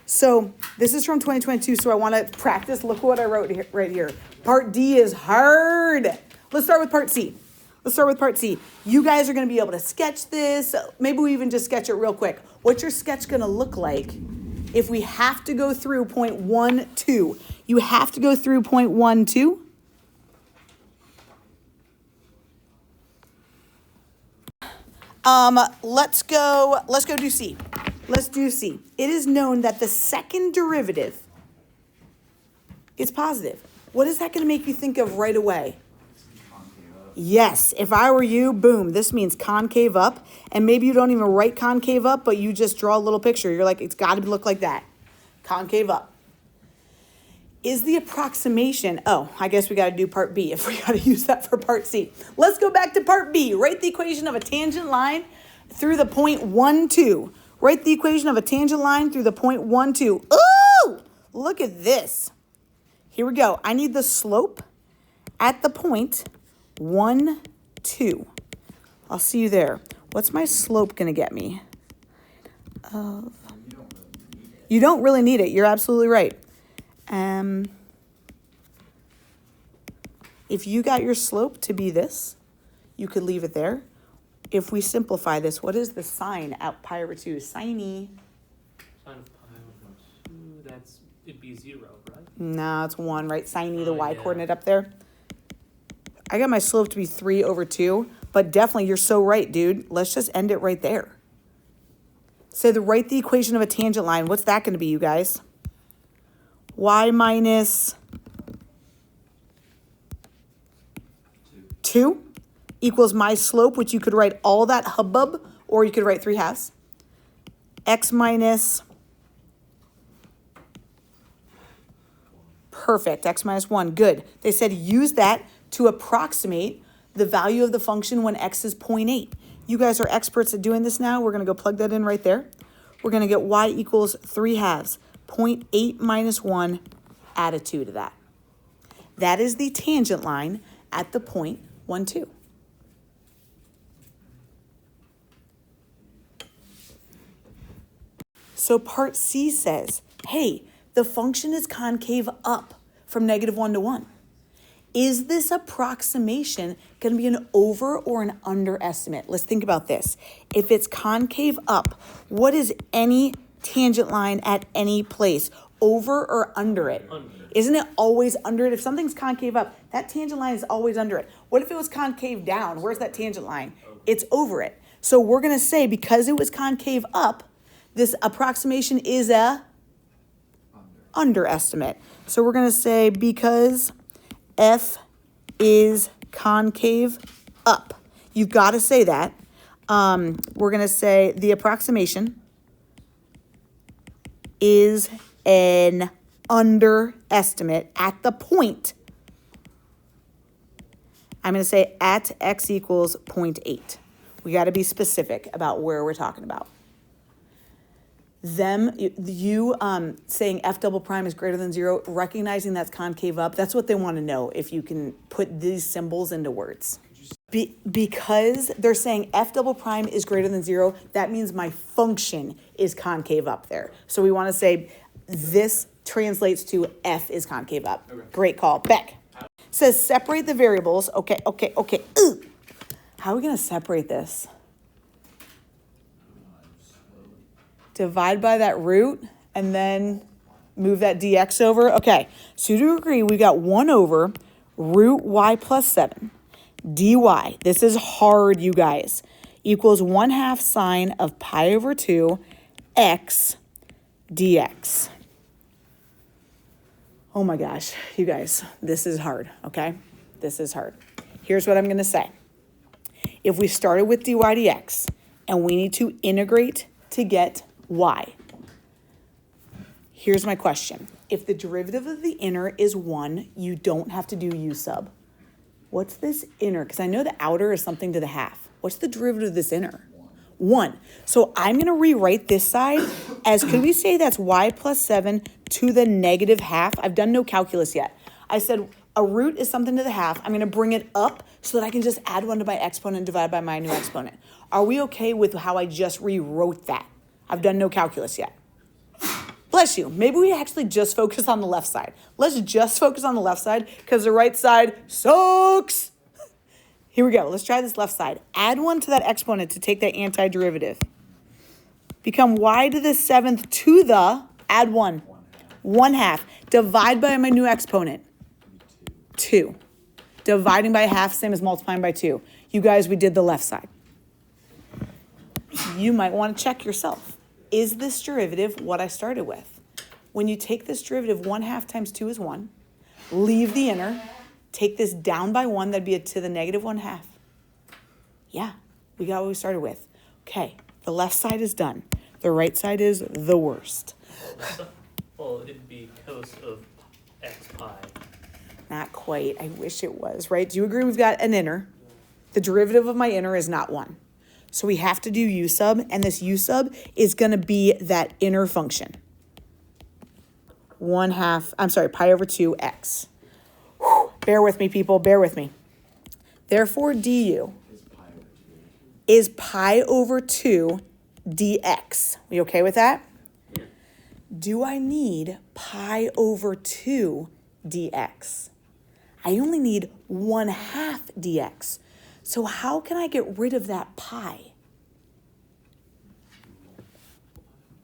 So this is from 2022, so I want to practice. Look what I wrote here, right here. Part D is hard. Let's start with part C. You guys are going to be able to sketch this. Maybe we even just sketch it real quick. What's your sketch going to look like if we have to go through point 1, 2? You have to go through point 1, 2. Let's go do C. Let's do C. It is known that the second derivative is positive. What is that going to make you think of right away? Yes, if I were you, boom, this means concave up. And maybe you don't even write concave up, but you just draw a little picture. You're like, it's got to look like that. Concave up. Is the approximation, oh, I guess we got to do part B if we got to use that for part C. Let's go back to part B. Write the equation of a tangent line through the point 1, 2. Write the equation of a tangent line through the point 1, 2. Ooh, look at this. Here we go. I need the slope at the point 1, 2. I'll see you there. What's my slope going to get me? You don't really need it. You're absolutely right. If you got your slope to be this, you could leave it there. If we simplify this, what is the sine at pi over 2? Sine. Sine of pi over 2, it'd be 0, right? No, it's 1, right? Sine, the y coordinate up there. I got my slope to be 3 over 2, but definitely you're so right, dude. Let's just end it right there. So write the equation of a tangent line. What's that going to be, you guys? Y minus 2 equals my slope, which you could write all that hubbub, or you could write 3/2. X minus, perfect, x minus 1, good. They said use that to approximate the value of the function when x is 0.8. You guys are experts at doing this now. We're going to go plug that in right there. We're going to get y equals 3/2. 0.8 minus 1, add a 2 to that. That is the tangent line at the point 1, 2. So part C says, hey, the function is concave up from -1 to 1. Is this approximation going to be an over or an underestimate? Let's think about this. If it's concave up, what is any tangent line at any place? Over or under it? Under. Isn't it always under it? If something's concave up, that tangent line is always under it. What if it was concave down? Where's that tangent line? It's over it. So we're going to say because it was concave up, this approximation is a underestimate. So we're going to say because F is concave up. You've got to say that. We're going to say the approximation is an underestimate at the point. I'm going to say at x equals 0.8. We got to be specific about where we're talking about. You saying F double prime is greater than 0, recognizing that's concave up, that's what they want to know, if you can put these symbols into words. Because they're saying F double prime is greater than 0, that means my function is concave up there. So we want to say this translates to F is concave up. Okay. Great call. Beck says separate the variables. Okay. Ugh. How are we going to separate this? Divide by that root and then move that dx over. Okay, so to agree, we got 1 over root y plus 7 dy. This is hard, you guys. Equals 1/2 sine of pi over 2 x dx. Oh my gosh, you guys, this is hard, okay? This is hard. Here's what I'm going to say. If we started with dy dx and we need to integrate to get y. Here's my question. If the derivative of the inner is 1, you don't have to do u sub. What's this inner? Because I know the outer is something to the half. What's the derivative of this inner? 1. So I'm going to rewrite this side as, could we say that's y plus 7 to the -1/2? I've done no calculus yet. I said a root is something to the half. I'm going to bring it up so that I can just add 1 to my exponent and divide by my new exponent. Are we okay with how I just rewrote that? I've done no calculus yet. bless you. Maybe we actually just focus on the left side. Let's just focus on the left side because the right side sucks. Here we go. Let's try this left side. Add 1 to that exponent to take that antiderivative. Become y to the 7th to the, add 1. 1/2. Divide by my new exponent. 2. Dividing by half, same as multiplying by 2. You guys, we did the left side. You might want to check yourself. Is this derivative what I started with? When you take this derivative, 1/2 times 2 is 1. Leave the inner. Take this down by 1, that'd be to the negative 1/2. Yeah, we got what we started with. Okay, the left side is done. The right side is the worst. Well, it'd be cos of x pi. Not quite. I wish it was, right? Do you agree we've got an inner? The derivative of my inner is not 1. So we have to do u sub, and this u sub is going to be that inner function. 1/2, pi over 2x. Bear with me, people, bear with me. Therefore, du is pi over 2 dx. We okay with that? Yeah. Do I need pi over 2 dx? I only need 1/2 dx. So how can I get rid of that pi?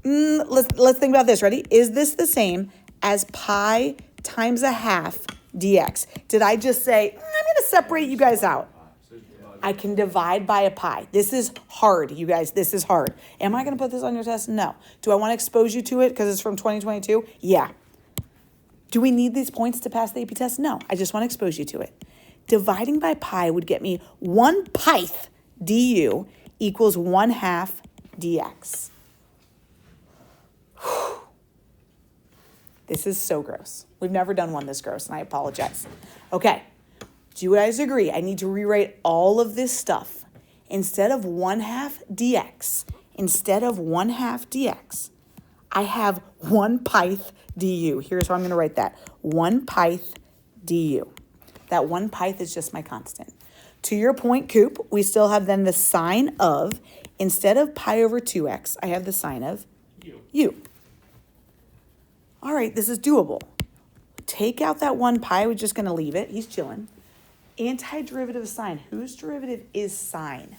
Let's think about this. Ready? Is this the same as pi times 1/2 dx? Did I just say, I'm going to separate you guys out? I can divide by a pi. This is hard, you guys. This is hard. Am I going to put this on your test? No. Do I want to expose you to it because it's from 2022? Yeah. Do we need these points to pass the AP test? No. I just want to expose you to it. Dividing by pi would get me 1 pith du equals 1/2 dx. This is so gross. We've never done one this gross, and I apologize. Okay. Do you guys agree? I need to rewrite all of this stuff. Instead of 1/2 dx, I have 1 pith du. Here's how I'm going to write that. 1 pith du. That 1 pith is just my constant. To your point, Coop, we still have then the sign of, instead of pi over 2x, I have the sign of u. All right, this is doable. Take out that 1 pi. We're just going to leave it. He's chilling. Antiderivative of sine. Whose derivative is sine?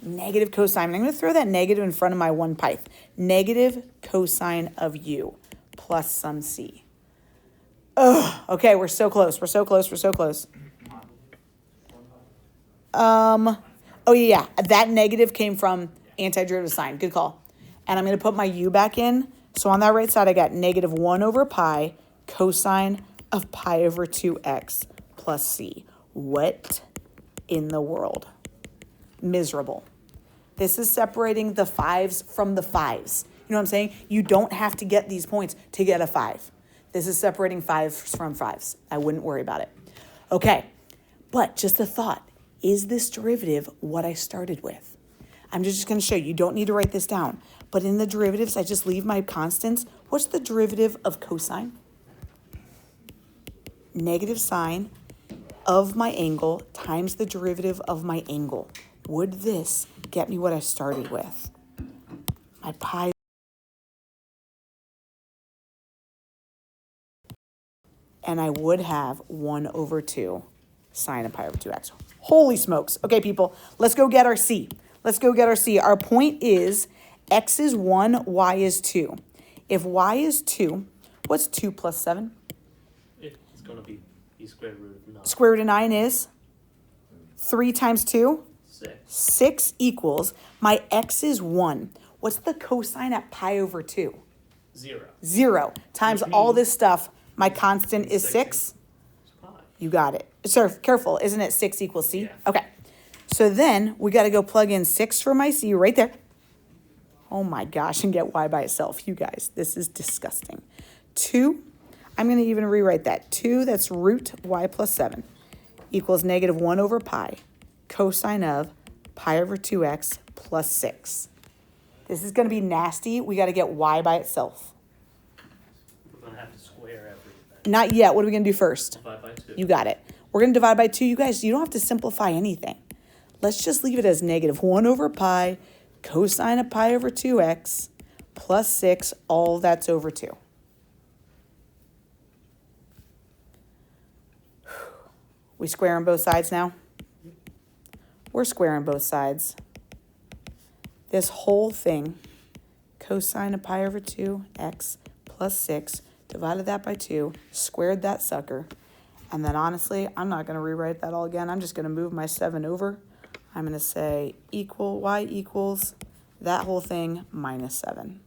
Negative cosine. I'm going to throw that negative in front of my 1 pith. Negative cosine of u plus some c. Ugh. Okay, we're so close. We're so close. We're so close. Oh, yeah. That negative came from antiderivative of sine. Good call. And I'm going to put my u back in. So on that right side, I got negative 1 over pi cosine of pi over 2x plus c. What in the world? Miserable. This is separating the 5s from the 5s. You know what I'm saying? You don't have to get these points to get a 5. This is separating 5s from 5s. I wouldn't worry about it. Okay, but just a thought. Is this derivative what I started with? I'm just going to show you. You don't need to write this down. But in the derivatives, I just leave my constants. What's the derivative of cosine? Negative sine of my angle times the derivative of my angle. Would this get me what I started with? My pi. And I would have 1 over 2 sine of pi over 2x. Holy smokes. Okay, people, let's go get our c. Let's go get our c. Our point is x is 1, y is 2. If y is 2, what's 2 plus 7? It's going to be square root of 9. Square root of 9 is 3 times 2? 6. 6 equals, my x is 1. What's the cosine at pi over 2? 0. 0 times all this stuff. My constant is 6. You got it. Sir, careful. Isn't it 6 equals c? Yeah. Okay. So then we got to go plug in 6 for my c right there. Oh my gosh, and get y by itself. You guys, this is disgusting. 2, I'm going to even rewrite that. 2, that's root y plus 7 equals negative 1 over pi cosine of pi over 2x plus 6. This is going to be nasty. We got to get y by itself. We're going to have to square everything. Not yet. What are we going to do first? Divide by 2. You got it. We're going to divide by 2. You guys, you don't have to simplify anything. Let's just leave it as negative 1 over pi cosine of pi over 2x plus 6, all that's over 2. We squaring both sides now? We're squaring both sides. This whole thing, cosine of pi over 2, x plus 6, divided that by 2, squared that sucker. And then honestly, I'm not going to rewrite that all again. I'm just going to move my 7 over. I'm going to say y equals that whole thing minus 7.